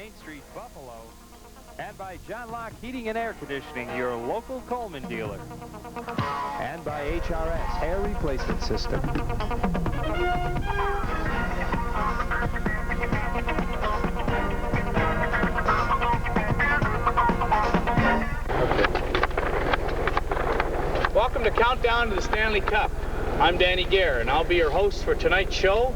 Main Street, Buffalo. And by John Locke Heating and Air Conditioning, your local Coleman dealer. And by HRS Hair Replacement System. Welcome to Countdown to the Stanley Cup. I'm Danny Gare, and I'll be your host for tonight's show.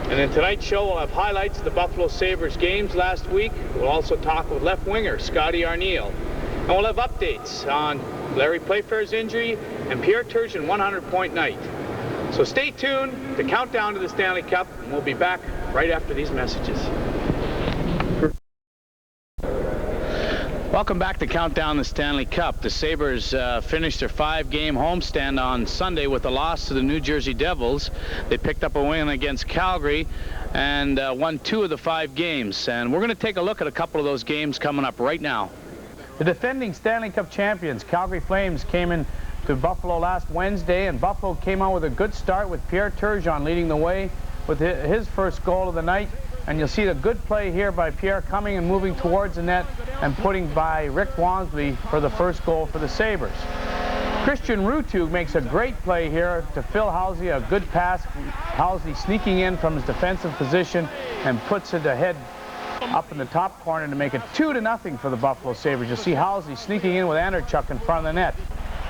And in tonight's show, we'll have highlights of the Buffalo Sabres games last week. We'll also talk with left winger Scott Arneil. And we'll have updates on Larry Playfair's injury and Pierre Turgeon 100-point night. So stay tuned to Countdown to the Stanley Cup, and we'll be back right after these messages. Welcome back to Countdown the Stanley Cup. The Sabres finished their 5-game homestand on Sunday with a loss to the New Jersey Devils. They picked up a win against Calgary and won 2 of the 5 games. And we're going to take a look at a couple of those games coming up right now. The defending Stanley Cup champions, Calgary Flames, came in to Buffalo last Wednesday, and Buffalo came out with a good start with Pierre Turgeon leading the way with his first goal of the night. And you'll see the good play here by Pierre coming and moving towards the net and putting by Rick Wamsley for the first goal for the Sabres. Christian Ruuttu makes a great play here to Phil Housley, a good pass. Housley sneaking in from his defensive position and puts it ahead up in the top corner to make it 2-0 for the Buffalo Sabres. You'll see Housley sneaking in with Anderchuk in front of the net.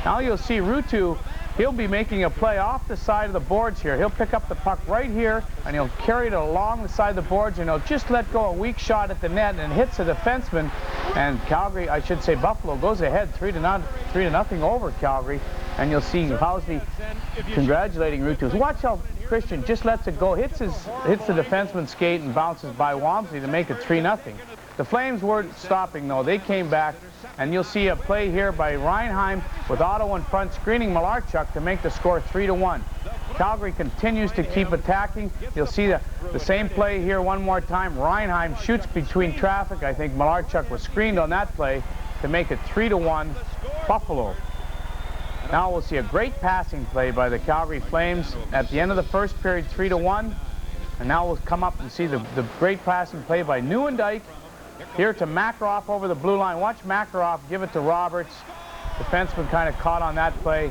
Now you'll see Ruuttu. He'll be making a play off the side of the boards here. He'll pick up the puck right here, and he'll carry it along the side of the boards, and he'll just let go a weak shot at the net and hits a defenseman. And Calgary, I should say Buffalo, goes ahead 3-0 over Calgary. And you'll see Housley congratulating Ruuttu. Watch how Christian just lets it go, hits the defenseman's skate and bounces by Wamsley to make it 3-0. The Flames weren't stopping, though. They came back. And you'll see a play here by Reinheim with Otto in front, screening Malarchuk to make the score 3-1. Calgary continues to keep attacking. You'll see the same play here one more time. Reinheim shoots between traffic. I think Malarchuk was screened on that play to make it 3-1 Buffalo. Now we'll see a great passing play by the Calgary Flames at the end of the first period, 3-1. And now we'll come up and see the great passing play by Nieuwendyk. Here to Makarov over the blue line. Watch Makarov give it to Roberts. Defenseman kind of caught on that play.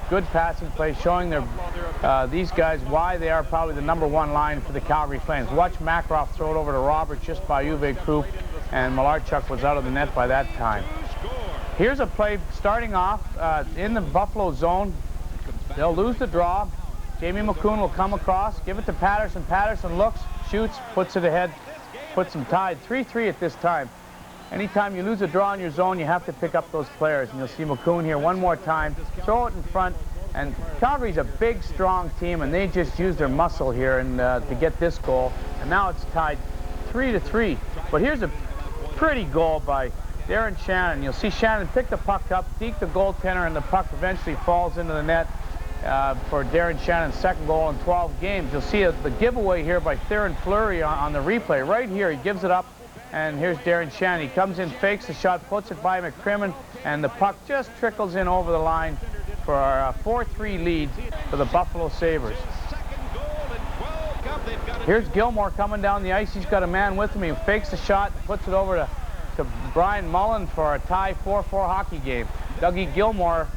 Good passing play, showing these guys why they are probably the #1 line for the Calgary Flames. Watch Makarov throw it over to Roberts just by Uwe Krupp, and Malarchuk was out of the net by that time. Here's a play starting off in the Buffalo zone. They'll lose the draw. Jamie McCoon will come across, give it to Patterson. Patterson looks, shoots, puts it ahead. Puts them tied 3-3 at this time. Anytime you lose a draw in your zone, you have to pick up those players. And you'll see McCoon here one more time, throw it in front. And Calgary's a big, strong team, and they just use their muscle here and to get this goal. And now it's tied 3-3. But here's a pretty goal by Darren Shannon. You'll see Shannon pick the puck up, deke the goaltender, and the puck eventually falls into the net. For Darren Shannon's second goal in 12 games. You'll see the giveaway here by Theron Fleury on the replay. Right here, he gives it up, and here's Darren Shannon. He comes in, fakes the shot, puts it by McCrimmon, and the puck just trickles in over the line for our 4-3 lead for the Buffalo Sabres. Here's Gilmore coming down the ice. He's got a man with him. He fakes the shot, puts it over to Brian Mullen for a tie 4-4 hockey game. Dougie Gilmore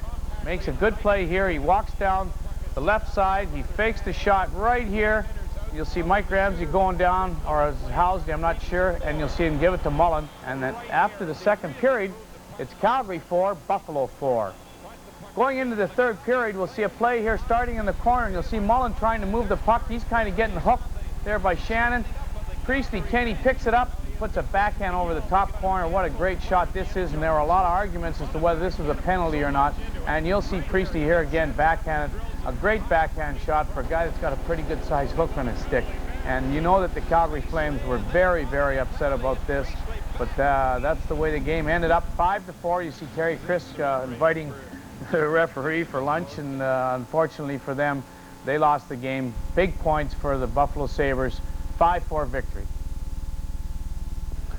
makes a good play here. He walks down the left side. He fakes the shot right here. You'll see Mike Ramsey going down, or Housley, I'm not sure, and you'll see him give it to Mullen. And then after the second period, it's Calgary 4, Buffalo 4. Going into the third period, we'll see a play here starting in the corner, and you'll see Mullen trying to move the puck. He's kind of getting hooked there by Shannon. Priestley Kenny picks it up, puts a backhand over the top corner. What a great shot this is, and there were a lot of arguments as to whether this was a penalty or not. And you'll see Priestley here again backhanded. A great backhand shot for a guy that's got a pretty good sized hook on his stick. And you know that the Calgary Flames were very, very upset about this. But that's the way the game ended up. 5-4. You see Terry Krisk inviting the referee for lunch, and unfortunately for them, they lost the game. Big points for the Buffalo Sabres. 5-4 victory.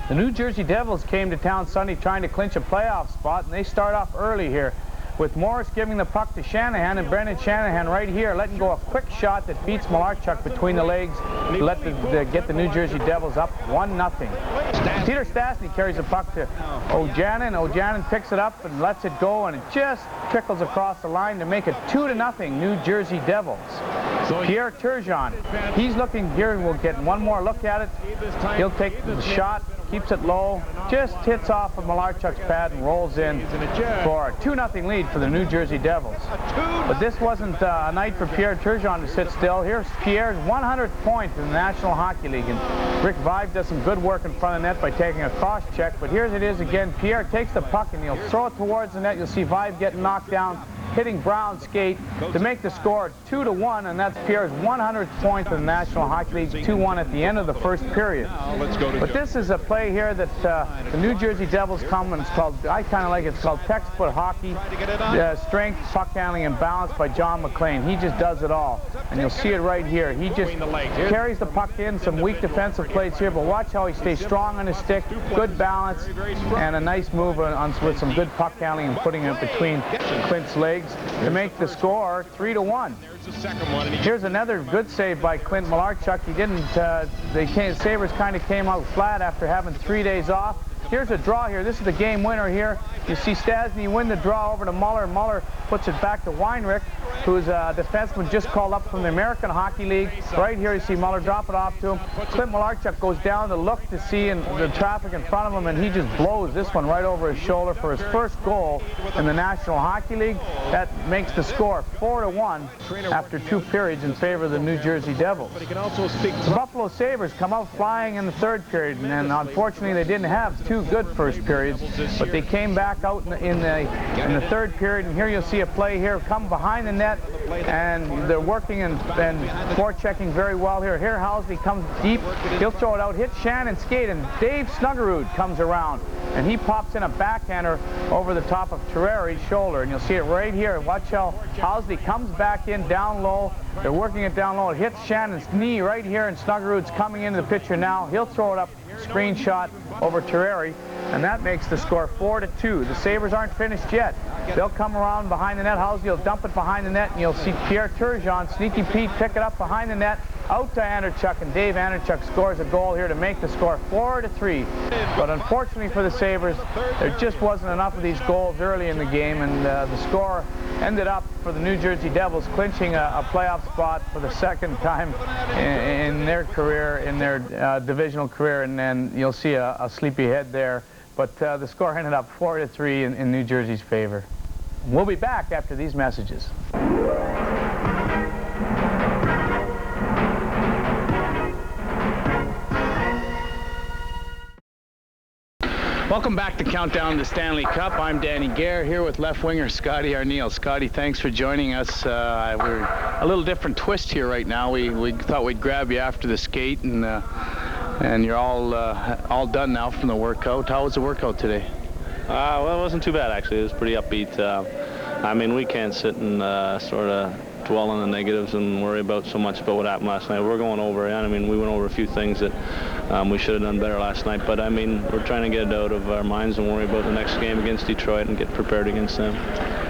The New Jersey Devils came to town Sunday trying to clinch a playoff spot, and they start off early here with Morris giving the puck to Shanahan, and Brendan Shanahan right here letting go a quick shot that beats Malarchuk between the legs to get the New Jersey Devils up 1-0. Peter Stastny carries the puck to Ojanen. Ojanen picks it up and lets it go, and it just trickles across the line to make it 2-0 New Jersey Devils. Pierre Turgeon, he's looking here. We'll get one more look at it. He'll take the shot, keeps it low, just hits off of Malarchuk's pad and rolls in for a 2-0 lead for the New Jersey Devils. But this wasn't a night for Pierre Turgeon to sit still. Here's Pierre's 100th point in the National Hockey League, and Rick Vive does some good work in front of net by taking a cross check. But here's it is again. Pierre takes the puck and he'll throw it towards the net. You'll see Vive getting knocked down, hitting Brown's skate to make the score 2-1, and that's Pierre's 100th point in the National Hockey League, 2-1 at the end of the first period. But this is a play here that the New Jersey Devils come, and it's called, I kind of like it, it's called textbook hockey. Strength, puck handling, and balance by John McLean. He just does it all, and you'll see it right here. He just carries the puck in, some weak defensive plays here, but watch how he stays strong on his stick, good balance, and a nice move with some good puck handling and putting it between Clint's legs to make the score 3-1. Here's another good save by Clint Malarchuk. He didn't, the Sabres kind of came out flat after having 3 days off. Here's a draw here. This is the game winner here. You see Stastny win the draw over to Muller. Muller puts it back to Weinrich, who's a defenseman just called up from the American Hockey League. Right here you see Muller drop it off to him. Clint Malarchuk goes down to look to see the traffic in front of him, and he just blows this one right over his shoulder for his first goal in the National Hockey League. That makes the score 4-1 after 2 periods in favor of the New Jersey Devils. The Buffalo Sabres come out flying in the 3rd period, and unfortunately they didn't have 2 good first periods, but they came back out in the 3rd period, and here you'll see a play here come behind the net, and they're working and forechecking very well here. Here Housley comes deep, he'll throw it out, hits Shannon's skate, and Dave Snuggerud comes around, and he pops in a backhander over the top of Terreri's shoulder, and you'll see it right here. Watch how Housley comes back in down low. They're working it down low. It hits Shannon's knee right here, and Snuggerud's coming into the picture now. He'll throw it up, screen shot over Terreri, and that makes the score 4-2. The Sabres aren't finished yet. They'll come around behind the net. Housley will dump it behind the net, and you'll see Pierre Turgeon, Sneaky Pete, pick it up behind the net, out to Anderchuk, and Dave Anderchuk scores a goal here to make the score 4-3. But unfortunately for the Sabres, there just wasn't enough of these goals early in the game, and the score ended up for the New Jersey Devils clinching a playoff spot for the 2nd time in their career, in their divisional career, and then you'll see a sleepyhead there. But the score ended up 4-3 in New Jersey's favor. We'll be back after these messages. Welcome back to Countdown to the Stanley Cup. I'm Danny Gare here with left winger Scott Arneil. Scotty, thanks for joining us. We're a little different twist here right now. We thought we'd grab you after the skate, and you're all done now from the workout. How was the workout today? Well, it wasn't too bad actually. It was pretty upbeat. I mean, we can't sit and sort of dwell on the negatives and worry about so much about what happened last night. We're going over it. I mean, we went over a few things that we should have done better last night, but I mean, we're trying to get it out of our minds and worry about the next game against Detroit and get prepared against them.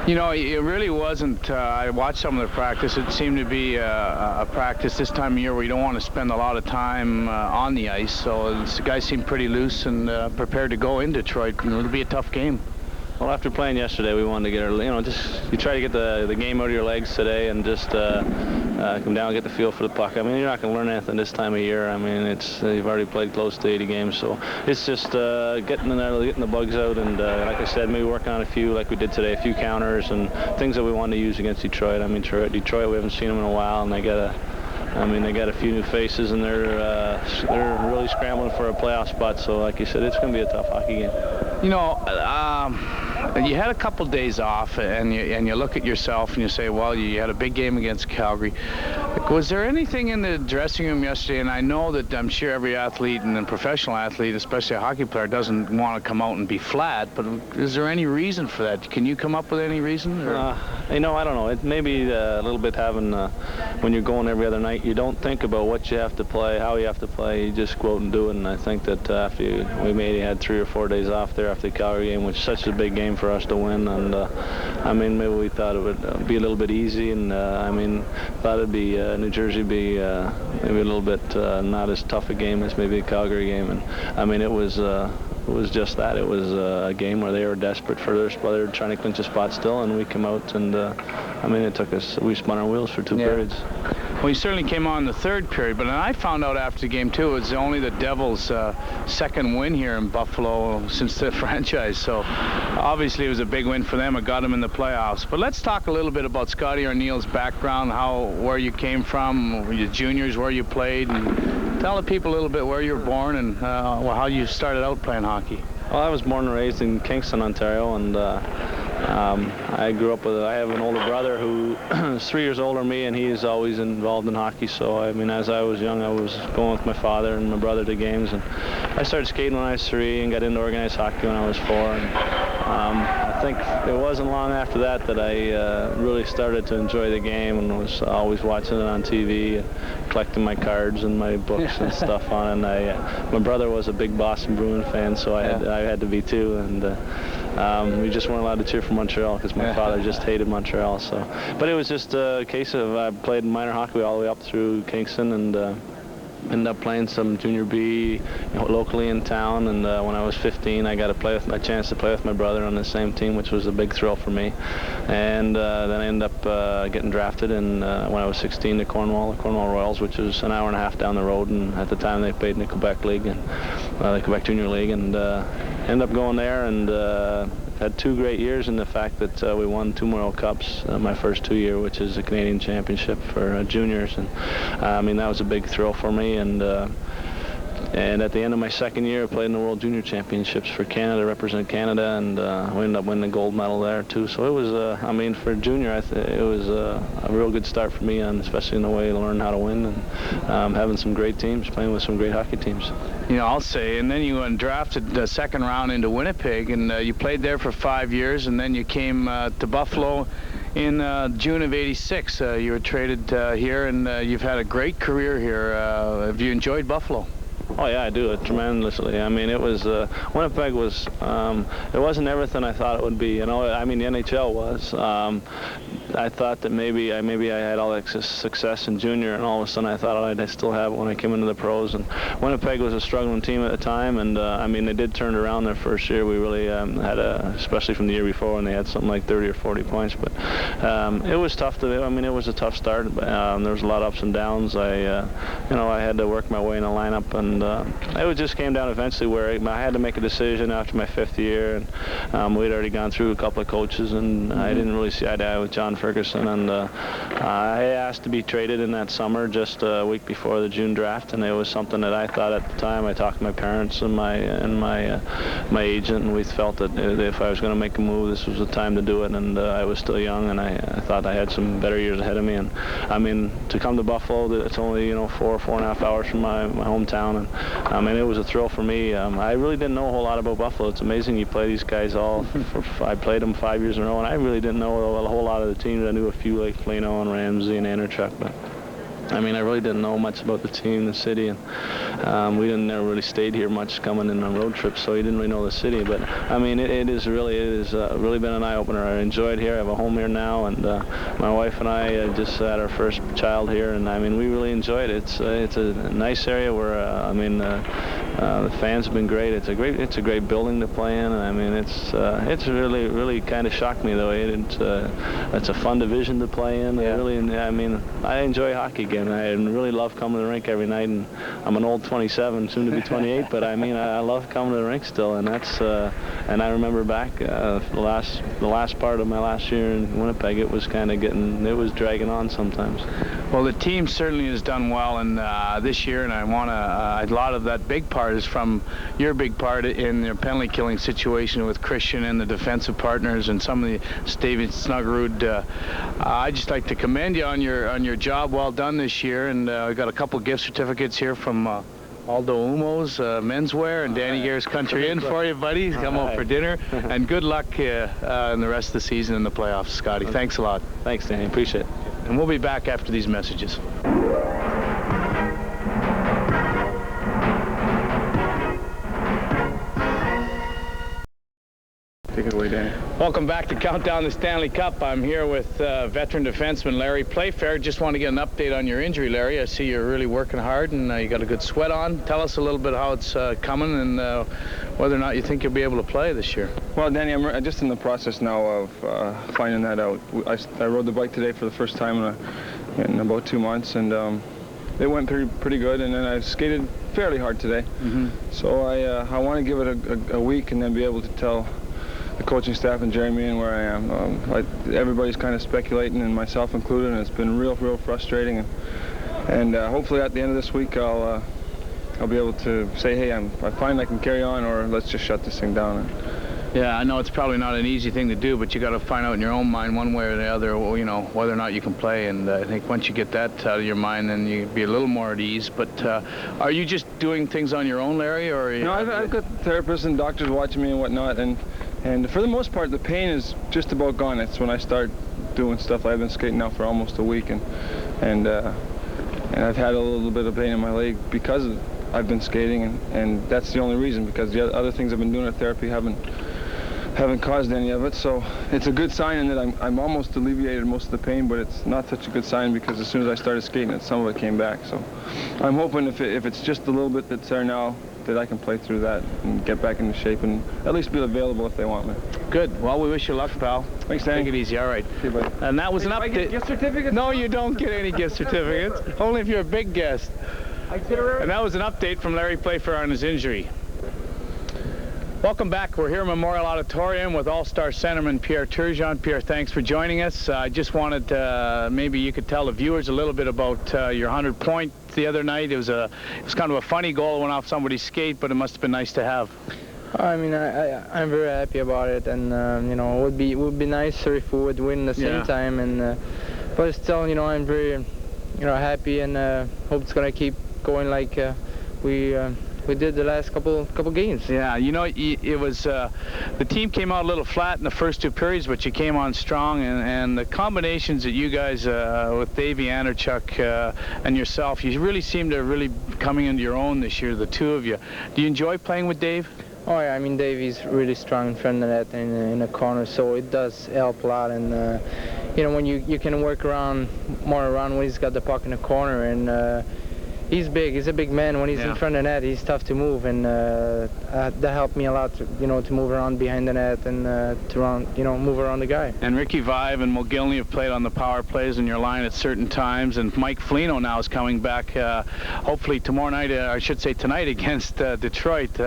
You know, it really wasn't, I watched some of the practice. It seemed to be a practice this time of year where you don't want to spend a lot of time on the ice, so the guys seemed pretty loose and prepared to go in Detroit, and it'll be a tough game. Well, after playing yesterday, we wanted to get our, you try to get the game out of your legs today and just come down and get the feel for the puck. I mean, you're not going to learn anything this time of year. I mean, you've already played close to 80 games, so it's just getting the bugs out, and like I said, maybe working on a few, like we did today, a few counters and things that we wanted to use against Detroit. I mean, Detroit, we haven't seen them in a while, and they got a few new faces, and they're really scrambling for a playoff spot. So, like you said, it's going to be a tough hockey game. You know, you had a couple days off, and you look at yourself and you say, well, you had a big game against Calgary. Was there anything in the dressing room yesterday? And I know that I'm sure every athlete and a professional athlete, especially a hockey player, doesn't want to come out and be flat. But is there any reason for that? Can you come up with any reason? You know, I don't know. It may be a little bit having when you're going every other night, you don't think about what you have to play, how you have to play. You just go out and do it. And I think that after we maybe had 3 or 4 days off there after the Calgary game, which is such a big game for us to win. And I mean, maybe we thought it would be a little bit easy, and I mean, thought it'd be New Jersey be maybe a little bit not as tough a game as maybe a Calgary game. And I mean, it was just that. It was a game where they were desperate for their spot. They were trying to clinch a spot still, and we came out, and I mean, it took us, we spun our wheels for 2 periods. Well, you certainly came on in the third period, but I found out after the game, too, it was only the Devils' second win here in Buffalo since the franchise. So obviously it was a big win for them. It got them in the playoffs. But let's talk a little bit about Scotty Arniel's background, where you came from, your juniors, where you played, and tell the people a little bit where you were born and how you started out playing hockey. Well, I was born and raised in Kingston, Ontario, and I grew up I have an older brother who is 3 years older than me, and he is always involved in hockey. So, I mean, as I was young, I was going with my father and my brother to games. And I started skating when I was 3 and got into organized hockey when I was 4. And I think it wasn't long after that I really started to enjoy the game and was always watching it on TV, collecting my cards and my books and stuff on it. And my brother was a big Boston Bruin fan, so I had to be too. And we just weren't allowed to cheer for Montreal because my father just hated Montreal. So, but it was just a case of I played minor hockey all the way up through Kingston, and ended up playing some junior B locally in town. And when I was 15, I got a chance to play with my brother on the same team, which was a big thrill for me. And then I ended up getting drafted when I was 16 to the Cornwall Royals, which was an hour and a half down the road. And at the time they played in the Quebec League and the Quebec Junior League, and ended up going there and had 2 great years in the fact that we won 2 World Cups my first 2 year, which is a Canadian championship for juniors. And I mean, that was a big thrill for me. And at the end of my second year, I played in the World Junior Championships for Canada, represent Canada, and we ended up winning the gold medal there too. So it was, I mean, for junior, it was a real good start for me, and especially in the way to learn how to win and having some great teams, playing with some great hockey teams. You know, I'll say, and then you went drafted the second round into Winnipeg, and you played there for 5 years, and then you came to Buffalo in June of '86. You were traded here, and you've had a great career here. Have you enjoyed Buffalo? Oh yeah, I do it tremendously. I mean, it was Winnipeg was it wasn't everything I thought it would be. You know, I mean, the NHL was. I thought that maybe I had all that success in junior, and all of a sudden I thought I'd still have it when I came into the pros. And Winnipeg was a struggling team at the time, and I mean, they did turn it around their first year. We really had especially from the year before, when they had something like 30 or 40 points. But it was tough I mean, it was a tough start. There was a lot of ups and downs. I had to work my way in the lineup, and it just came down eventually where I had to make a decision after my 5th year, and we'd already gone through a couple of coaches, and I didn't really see eye to eye with John Ferguson, and I asked to be traded in that summer, just a week before the June draft, and it was something that I thought at the time. I talked to my parents and my agent, and we felt that if I was going to make a move, this was the time to do it. And I was still young, and I thought I had some better years ahead of me. And I mean, to come to Buffalo, it's only 4.5 hours from my hometown, and I mean, it was a thrill for me. I really didn't know a whole lot about Buffalo. It's amazing you play these guys all. I played them 5 years in a row, and I really didn't know a whole lot of the teams. I knew a few like Flano and Ramsey and Anderchuk, but I mean, I really didn't know much about the team, the city, and we never really stayed here much coming in on road trips, so you didn't really know the city. But I mean, it has really been an eye-opener. I enjoy it here. I have a home here now, and my wife and I just had our first child here, and I mean, we really enjoy it. It's a nice area where I mean, the fans have been great. It's a great building to play in, and I mean, it's really kind of shocked me though. It's a fun division to play in. Yeah. I mean, I enjoy hockey again. I really love coming to the rink every night, and I'm an old 27, soon to be 28, but I mean, I love coming to the rink still, and and I remember back the last part of my last year in Winnipeg, it was dragging on sometimes. Well, the team certainly has done well in this year, and a lot of that big part is from your big part in your penalty killing situation with Christian and the defensive partners and some of the David Snuggerud. I'd just like to commend you on your job. Well done this year, and we got a couple gift certificates here from Aldo Umo's Menswear and Danny Gare's Country Inn for you, buddy. Come out for dinner, and good luck in the rest of the season in the playoffs, Scotty. Thanks a lot. Thanks, Danny. Appreciate it. And we'll be back after these messages. Take it away, Danny. Welcome back to Countdown the Stanley Cup. I'm here with veteran defenseman Larry Playfair. Just want to get an update on your injury, Larry. I see you're really working hard and you got a good sweat on. Tell us a little bit how it's coming and whether or not you think you'll be able to play this year. Well, Danny, I'm just in the process now of finding that out. I rode the bike today for the first time in about 2 months, and it went pretty good, and then I skated fairly hard today. So I want to give it a week and then be able to tell the coaching staff and Jeremy and where I am. Everybody's kind of speculating, and myself included, and it's been real frustrating. And hopefully at the end of this week I'll be able to say, hey, I find I can carry on, or let's just shut this thing down. Yeah, I know it's probably not an easy thing to do, but you got to find out in your own mind one way or the other, you know, whether or not you can play. And I think once you get that out of your mind, then you be a little more at ease. But are you just doing things on your own, Larry, or? No, I've got therapists and doctors watching me and whatnot, and for the most part, the pain is just about gone. It's when I start doing stuff. I've been skating now for almost a week, and I've had a little bit of pain in my leg because I've been skating, and that's the only reason, because the other things I've been doing at therapy haven't caused any of it. So it's a good sign in that I'm almost alleviated most of the pain, but it's not such a good sign because as soon as I started skating, some of it came back. So I'm hoping if it's just a little bit that's there now, that I can play through that and get back into shape and at least be available if they want me. Good. Well, we wish you luck, pal. Thanks, Danny. Take it easy. All right. See you, buddy. And that was an update. I get gift certificates? No, you don't get any gift certificates. Only if you're a big guest. Itinerary? And that was an update from Larry Playfair on his injury. Welcome back. We're here at Memorial Auditorium with All-Star centerman Pierre Turgeon. Pierre, thanks for joining us. I just wanted maybe you could tell the viewers a little bit about your 100-point the other night. It was kind of a funny goal. It went off somebody's skate, but it must have been nice to have. I mean, I'm very happy about it, and you know, it would be nicer if we would win at the same time. And but still, you know, I'm very happy, and hope it's gonna keep going like we did the last couple games. Yeah, you know, it was the team came out a little flat in the first 2 periods, but you came on strong, and the combinations that you guys with Davey Anderchuk and yourself, you really seem to really coming into your own this year, the two of you. Do you enjoy playing with Dave? Oh yeah, I mean, Davey's really strong in front of the net and in the corner, so it does help a lot. And you know, when you can work more around when he's got the puck in the corner, and he's big. He's a big man. When he's in front of the net, he's tough to move, and that helped me a lot, to move around behind the net and move around the guy. And Ricky Vive and Mogilny have played on the power plays in your line at certain times, and Mike Foligno now is coming back, hopefully tomorrow night, I should say tonight, against Detroit.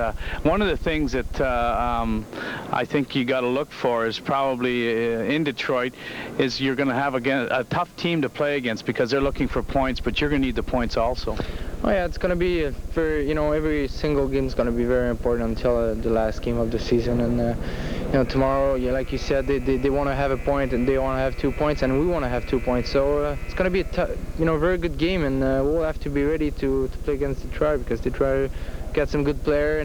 One of the things that I think you got to look for is probably in Detroit is you're going to have again a tough team to play against because they're looking for points, but you're going to need the points also. Oh yeah, it's going to be every single game is going to be very important until the last game of the season. And tomorrow, like you said, they want to have a point and they want to have 2 points, and we want to have 2 points. So it's going to be a very good game, and we'll have to be ready to play against Detroit because Detroit got some good player,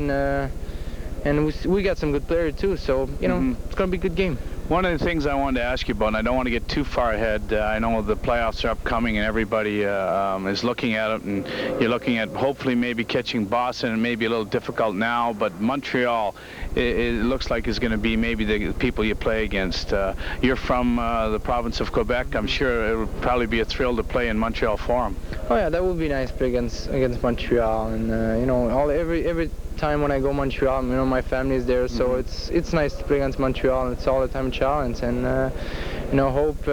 and we got some good player too. So it's going to be a good game. One of the things I wanted to ask you about, and I don't want to get too far ahead, I know the playoffs are upcoming and everybody is looking at it, and you're looking at hopefully maybe catching Boston, and maybe a little difficult now, but Montreal, it looks like is going to be maybe the people you play against. You're from the province of Quebec. I'm sure it would probably be a thrill to play in Montreal for them. Oh yeah, that would be nice to play against Montreal, and every time when I go Montreal, my family is there, so it's nice to play against Montreal, and it's all the time a challenge, and hope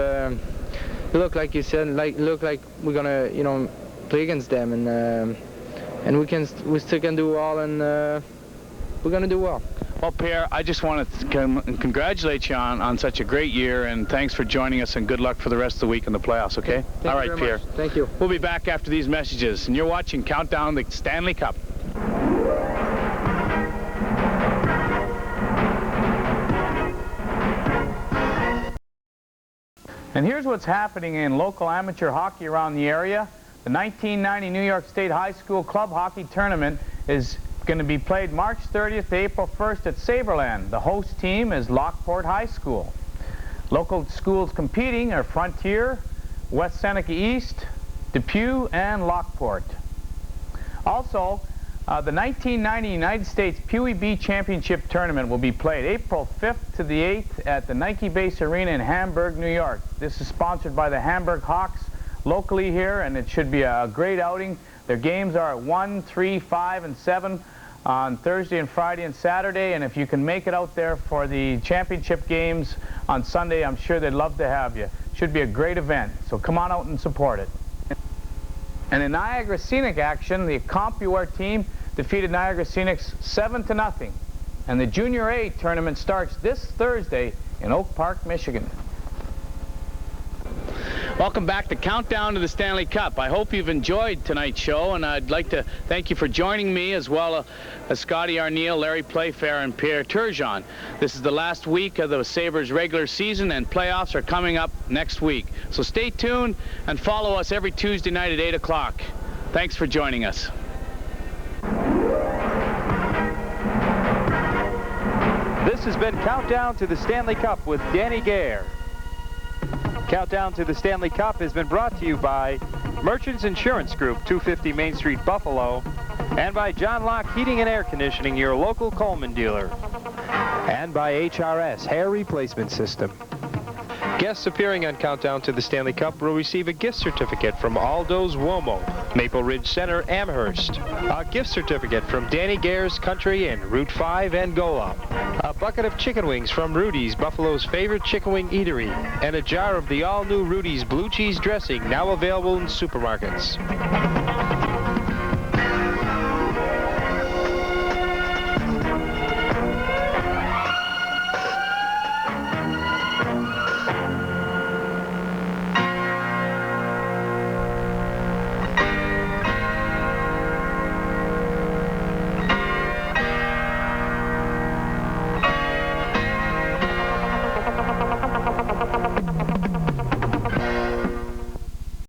look like you said, look like we're gonna play against them, and we still can do well, and we're gonna do well. Well, Pierre, I just want to congratulate you on such a great year, and thanks for joining us, and good luck for the rest of the week in the playoffs, okay? All right, Pierre. Thank you. We'll be back after these messages, and you're watching Countdown the Stanley Cup. And here's what's happening in local amateur hockey around the area. The 1990 New York State High School Club Hockey Tournament is going to be played March 30th to April 1st at Saberland. The host team is Lockport High School. Local schools competing are Frontier, West Seneca East, Depew, and Lockport. Also, The 1990 United States Pee Wee B Championship Tournament will be played April 5th to the 8th at the Nike Base Arena in Hamburg, New York. This is sponsored by the Hamburg Hawks locally here, and it should be a great outing. Their games are at 1, 3, 5, and 7 on Thursday and Friday and Saturday, and if you can make it out there for the championship games on Sunday, I'm sure they'd love to have you. Should be a great event, so come on out and support it. And in Niagara Scenic action, the CompuWare team defeated Niagara Scenics 7-0. And the Junior A tournament starts this Thursday in Oak Park, Michigan. Welcome back to Countdown to the Stanley Cup. I hope you've enjoyed tonight's show, and I'd like to thank you for joining me, as well as Scott Arneil, Larry Playfair, and Pierre Turgeon. This is the last week of the Sabres regular season, and playoffs are coming up next week. So stay tuned and follow us every Tuesday night at 8 o'clock. Thanks for joining us. This has been Countdown to the Stanley Cup with Danny Gare. Countdown to the Stanley Cup has been brought to you by Merchants Insurance Group, 250 Main Street, Buffalo, and by John Locke Heating and Air Conditioning, your local Coleman dealer, and by HRS Hair Replacement System. Guests appearing on Countdown to the Stanley Cup will receive a gift certificate from Aldo's Uomo, Maple Ridge Center, Amherst. A gift certificate from Danny Gare's Country Inn, Route 5, Angola. A bucket of chicken wings from Rudy's, Buffalo's favorite chicken wing eatery. And a jar of the all-new Rudy's blue cheese dressing, now available in supermarkets.